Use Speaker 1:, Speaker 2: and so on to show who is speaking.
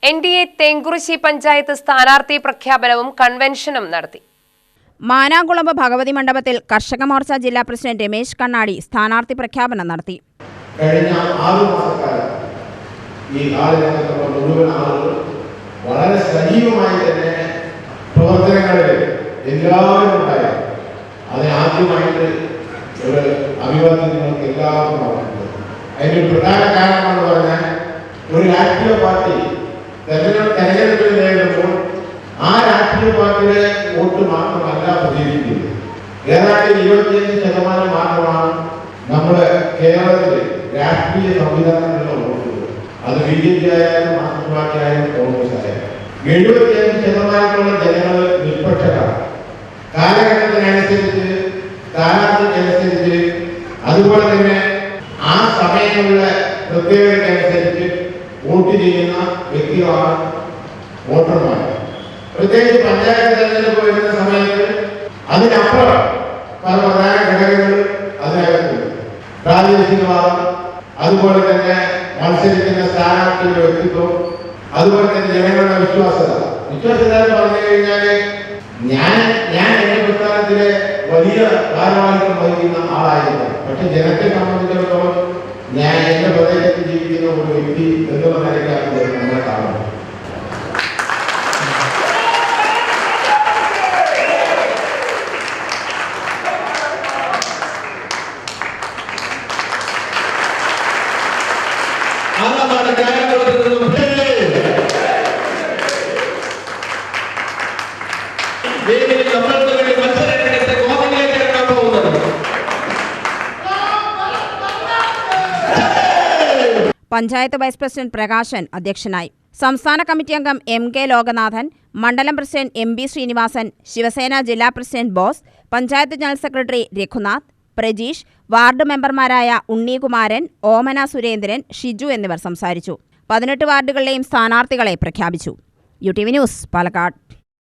Speaker 1: NDA Thenkurissi panchayat സ്ഥാനാർത്ഥി പ്രഖ്യാപനവും കൺവെൻഷനും നടത്തി.
Speaker 2: മാനാംകുളമ്പ് ഭഗവതി മണ്ഡപത്തിൽ കർഷക മോർച്ച ജില്ലാ പ്രസിഡന്റ് രമേശ് കണ്ണാടി സ്ഥാനാർത്ഥി പ്രഖ്യാപനം നടത്തി.
Speaker 3: കഴിഞ്ഞ 6 മാസക്കാലം ഈ ആളുകളുടെ മുഴുവൻ ആളുകൾ വളരെ സജീവമായി തന്നെ പ്രവർത്തനങ്ങളിൽ എല്ലാവരും ഉണ്ടായി. അതിന് ആദ്യമായിട്ട് ഒരു അഭിവാദ്യം നിങ്ങൾക്ക് എല്ലാവർക്കും നടക്കുന്നത്. അതിൻ്റെ പ്രധാന കാരണമെന്ന് പറഞ്ഞാൽ ഒരു രാഷ്ട്രീയ പാർട്ടി തെരഞ്ഞെടുപ്പിൽ നേരിടുമ്പോൾ ആ രാഷ്ട്രീയ പാർട്ടിയുടെ വോട്ട് മാത്രമല്ല പ്രചരിക്കുന്നത്. ഏതാണ്ട് 25% മാത്രമാണ് നമ്മുടെ കേരളത്തിലെ രാഷ്ട്രീയ സംവിധാനങ്ങളിലുള്ള വോട്ടുകൾ. അത് BJP ആയാലും മാർക്സിസ്റ്റ് പാർട്ടി ആയാലും കോൺഗ്രസ് ആയാലും 75% ജനങ്ങൾ നിഷ്പക്ഷരാണ്. കാലഘട്ടത്തിനനുസരിച്ച് സ്ഥാനാർത്ഥിക്കനുസരിച്ച് അതുപോലെ തന്നെ ആ സമയങ്ങളിലെ പ്രത്യേകതയ്ക്കനുസരിച്ച് വോട്ട് ചെയ്യുന്ന വ്യക്തികളാണ് വോട്ടർമാർ. പ്രത്യേകിച്ച് പഞ്ചായത്ത് തെരഞ്ഞെടുപ്പ് വരുന്ന സമയത്ത് അതിനപ്പുറം പല പ്രധാന ഘടകങ്ങൾ അതിനകത്തുണ്ട്. പ്രാദേശികവാദം, അതുപോലെ തന്നെ മത്സരിക്കുന്ന സ്ഥാനാർത്ഥിയുടെ വ്യക്തിത്വം, അതുപോലെ തന്നെ ജനങ്ങളുടെ വിശ്വാസ്യത എന്ന് പറഞ്ഞു കഴിഞ്ഞാൽ ഞാൻ എന്റെ പ്രസ്ഥാനത്തിലെ വലിയ ഭാരവാഹിത്വം വഹിക്കുന്ന ആളായിരുന്നു. പക്ഷെ ജനത്തെ സംബന്ധിച്ചിടത്തോളം ഞാൻ എന്റെ പ്രദേശത്ത് ജീവിക്കുന്ന ഒരു വ്യക്തി എന്നുള്ള നിലയ്ക്കാണ് നമ്മളെ കാണുന്നത്.
Speaker 2: പഞ്ചായത്ത് വൈസ് പ്രസിഡന്റ് പ്രകാശൻ അധ്യക്ഷനായി. സംസ്ഥാന കമ്മിറ്റി അംഗം MK ലോകനാഥൻ, മണ്ഡലം പ്രസിഡന്റ് MB ശ്രീനിവാസൻ, ശിവസേന ജില്ലാ president Bose, panchayat general secretary Raghunath, Prajeesh, ward മെമ്പർമാരായ ഉണ്ണികുമാരൻ, ഓമന സുരേന്ദ്രൻ, ഷിജു എന്നിവർ സംസാരിച്ചു. 18 വാർഡുകളിലെയും സ്ഥാനാർത്ഥികളെ പ്രഖ്യാപിച്ചു. UTV news, Palakkad.